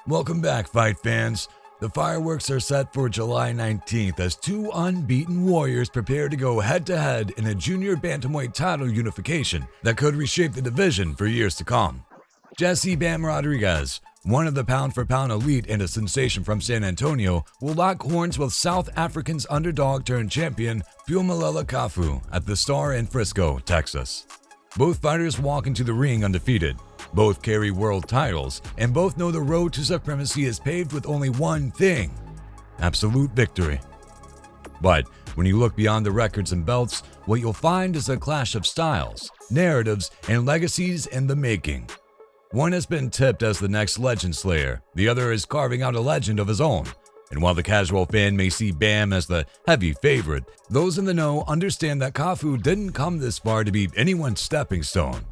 Welcome back, fight fans. The fireworks are set for July 19th as two unbeaten warriors prepare to go head-to-head in a junior bantamweight title unification that could reshape the division for years to come. Jesse "Bam" Rodriguez, one of the pound-for-pound elite and a sensation from San Antonio, will lock horns with South African's underdog-turned-champion Phumelela Kafu at the Star in Frisco, Texas. Both fighters walk into the ring undefeated. Both carry world titles, and both know the road to supremacy is paved with only one thing: absolute victory. But when you look beyond the records and belts, what you'll find is a clash of styles, narratives, and legacies in the making. One has been tipped as the next legend slayer, the other is carving out a legend of his own. And while the casual fan may see Bam as the heavy favorite, those in the know understand that Kafu didn't come this far to be anyone's stepping stone.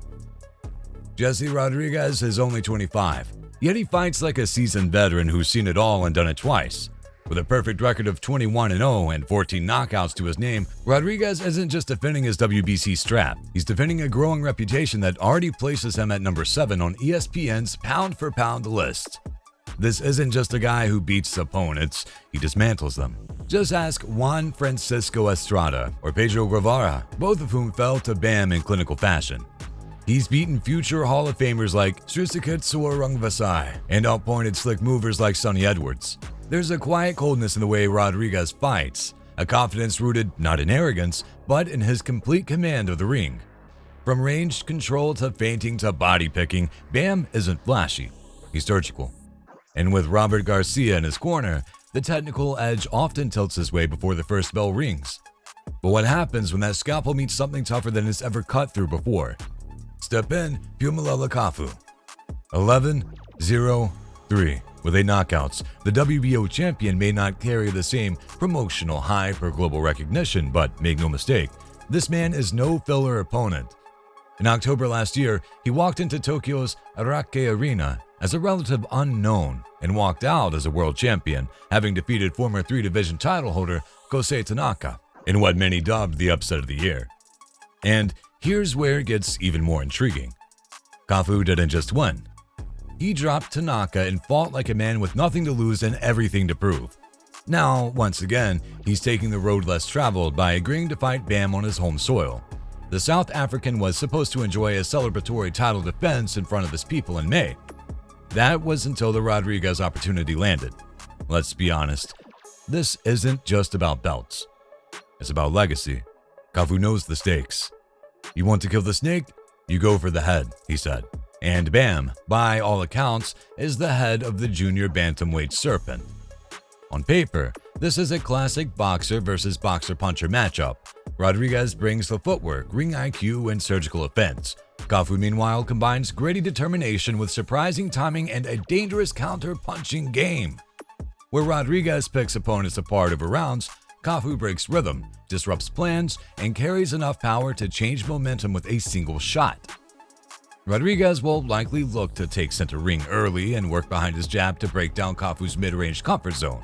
Jesse Rodriguez is only 25, yet he fights like a seasoned veteran who's seen it all and done it twice. With a perfect record of 21-0 and 14 knockouts to his name, Rodriguez isn't just defending his WBC strap, he's defending a growing reputation that already places him at number 7 on ESPN's pound-for-pound list. This isn't just a guy who beats opponents, he dismantles them. Just ask Juan Francisco Estrada or Pedro Guevara, both of whom fell to Bam in clinical fashion. He's beaten future Hall of Famers like Srisaket Suarungvasai and outpointed slick movers like Sonny Edwards. There's a quiet coldness in the way Rodriguez fights, a confidence rooted not in arrogance, but in his complete command of the ring. From range control to feinting to body picking, Bam isn't flashy, he's surgical. And with Robert Garcia in his corner, the technical edge often tilts his way before the first bell rings. But what happens when that scalpel meets something tougher than it's ever cut through before? Step in, Phumelela Kafu. 11-0-3. With 8 knockouts, the WBO champion may not carry the same promotional hype or global recognition, but make no mistake, this man is no filler opponent. In October last year, he walked into Tokyo's Arake Arena as a relative unknown and walked out as a world champion, having defeated former 3-division title holder Kosei Tanaka in what many dubbed the upset of the year. And here's where it gets even more intriguing. Kafu didn't just win. He dropped Tanaka and fought like a man with nothing to lose and everything to prove. Now, once again, he's taking the road less traveled by agreeing to fight Bam on his home soil. The South African was supposed to enjoy a celebratory title defense in front of his people in May. That was until the Rodriguez opportunity landed. Let's be honest, this isn't just about belts. It's about legacy. Kafu knows the stakes. You want to kill the snake? You go for the head, he said. And Bam, by all accounts, is the head of the junior bantamweight serpent. On paper, this is a classic boxer versus boxer-puncher matchup. Rodriguez brings the footwork, ring IQ, and surgical offense. Kafu, meanwhile, combines gritty determination with surprising timing and a dangerous counter-punching game. Where Rodriguez picks opponents apart over rounds, Kafu breaks rhythm, disrupts plans, and carries enough power to change momentum with a single shot. Rodriguez will likely look to take center ring early and work behind his jab to break down Kafu's mid-range comfort zone.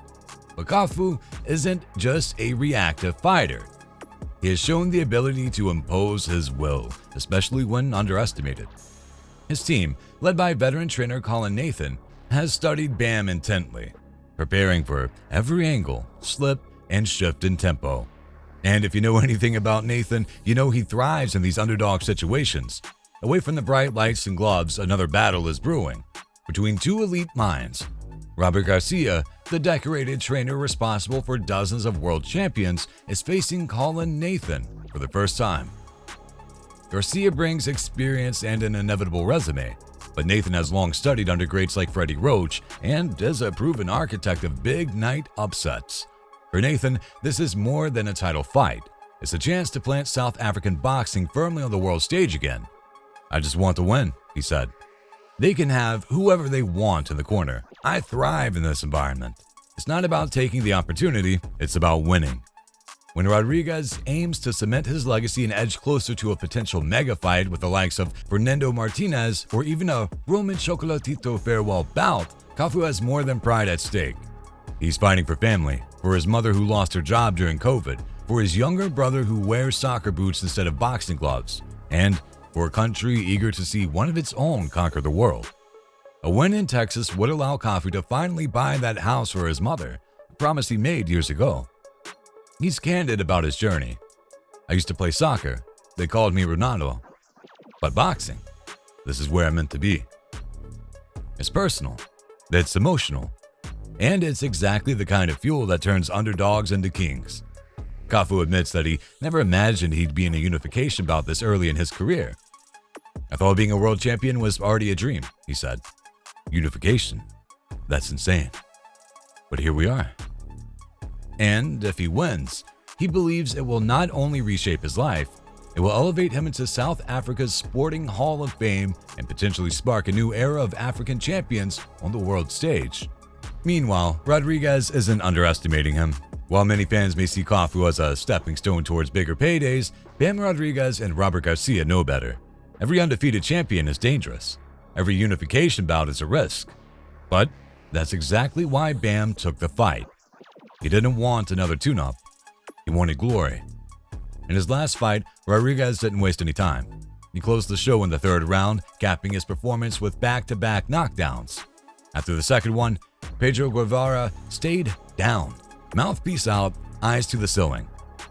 But Kafu isn't just a reactive fighter. He has shown the ability to impose his will, especially when underestimated. His team, led by veteran trainer Colin Nathan, has studied Bam intently, preparing for every angle, slip, and shift in tempo. And if you know anything about Nathan, you know he thrives in these underdog situations. Away from the bright lights and gloves, another battle is brewing between two elite minds. Robert Garcia, the decorated trainer responsible for dozens of world champions, is facing Colin Nathan for the first time. Garcia brings experience and an inevitable resume, but Nathan has long studied under greats like Freddie Roach and is a proven architect of big night upsets. For Nathan, this is more than a title fight. It's a chance to plant South African boxing firmly on the world stage again. "I just want to win," he said. They can have whoever they want in the corner. I thrive in this environment. It's not about taking the opportunity, it's about winning. When Rodriguez aims to cement his legacy and edge closer to a potential mega fight with the likes of Fernando Martinez or even a Roman Chocolatito farewell bout, Kafu has more than pride at stake. He's fighting for family, for his mother who lost her job during COVID, for his younger brother who wears soccer boots instead of boxing gloves, and for a country eager to see one of its own conquer the world. A win in Texas would allow Kafu to finally buy that house for his mother, a promise he made years ago. He's candid about his journey. I used to play soccer. They called me Ronaldo. But boxing, this is where I'm meant to be. It's personal, it's emotional, and it's exactly the kind of fuel that turns underdogs into kings. Kafu admits that he never imagined he'd be in a unification bout this early in his career. I thought being a world champion was already a dream, he said. Unification? That's insane. But here we are. And if he wins, he believes it will not only reshape his life, it will elevate him into South Africa's Sporting Hall of Fame and potentially spark a new era of African champions on the world stage. Meanwhile, Rodriguez isn't underestimating him. While many fans may see Kafu as a stepping stone towards bigger paydays, Bam Rodriguez and Robert Garcia know better. Every undefeated champion is dangerous. Every unification bout is a risk. But that's exactly why Bam took the fight. He didn't want another tune-up. He wanted glory. In his last fight, Rodriguez didn't waste any time. He closed the show in the third round, capping his performance with back-to-back knockdowns. After the second one, Pedro Guevara stayed down, mouthpiece out, eyes to the ceiling.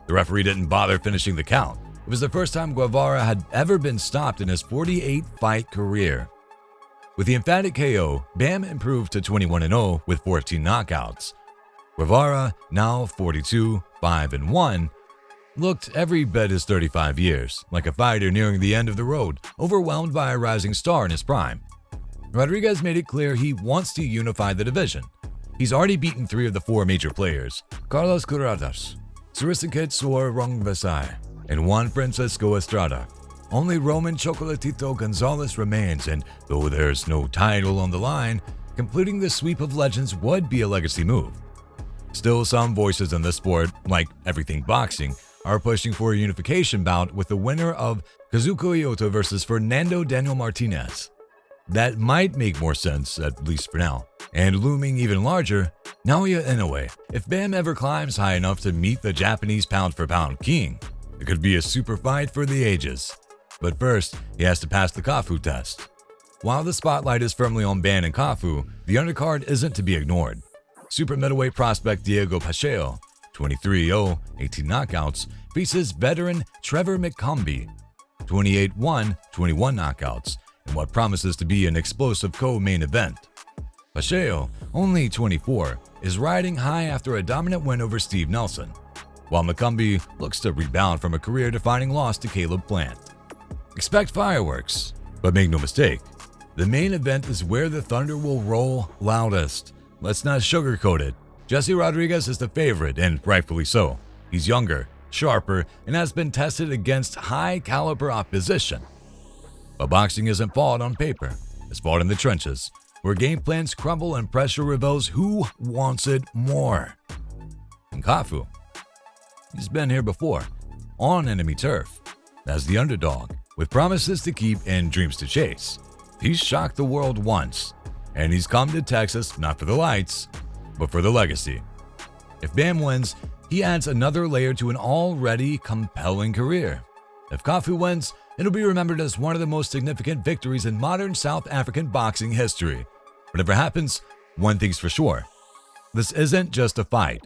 The referee didn't bother finishing the count. It was the first time Guevara had ever been stopped in his 48-fight career. With the emphatic KO, Bam improved to 21-0 with 14 knockouts. Guevara, now 42, 5-1, looked every bit his 35 years, like a fighter nearing the end of the road, overwhelmed by a rising star in his prime. Rodriguez made it clear he wants to unify the division. He's already beaten 3 of the 4 major players, Carlos Curadas, Surisiketsor Rongvasai, and Juan Francisco Estrada. Only Roman Chocolatito Gonzalez remains, and though there's no title on the line, completing the sweep of legends would be a legacy move. Still, some voices in the sport, like everything boxing, are pushing for a unification bout with the winner of Kazuko Ioto versus Fernando Daniel Martinez. That might make more sense, at least for now. And looming even larger, Naoya Inoue. If Bam ever climbs high enough to meet the Japanese pound-for-pound king, it could be a super fight for the ages. But first, he has to pass the Kafu test. While the spotlight is firmly on Bam and Kafu, the undercard isn't to be ignored. Super middleweight prospect Diego Pacheco, 23-0, 18 knockouts, faces veteran Trevor McCombie, 28-1, 21 knockouts, in what promises to be an explosive co-main event. Pacheco, only 24, is riding high after a dominant win over Steve Nelson, while McCombie looks to rebound from a career-defining loss to Caleb Plant. Expect fireworks, but make no mistake, the main event is where the thunder will roll loudest. Let's not sugarcoat it. Jesse Rodriguez is the favorite, and rightfully so. He's younger, sharper, and has been tested against high-caliber opposition. But boxing isn't fought on paper. It's fought in the trenches, where game plans crumble and pressure reveals who wants it more. And Kafu, he's been here before, on enemy turf, as the underdog, with promises to keep and dreams to chase. He's shocked the world once, and he's come to Texas not for the lights, but for the legacy. If Bam wins, he adds another layer to an already compelling career. If Kafu wins, it'll be remembered as one of the most significant victories in modern South African boxing history. Whatever happens, one thing's for sure. This isn't just a fight.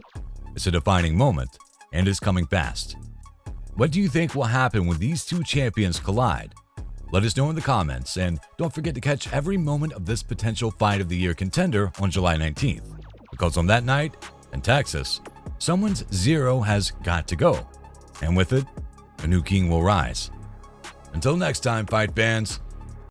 It's a defining moment, and it's coming fast. What do you think will happen when these two champions collide? Let us know in the comments, and don't forget to catch every moment of this potential Fight of the Year contender on July 19th. Because on that night, in Texas, someone's zero has got to go. And with it, a new king will rise. Until next time, fight fans,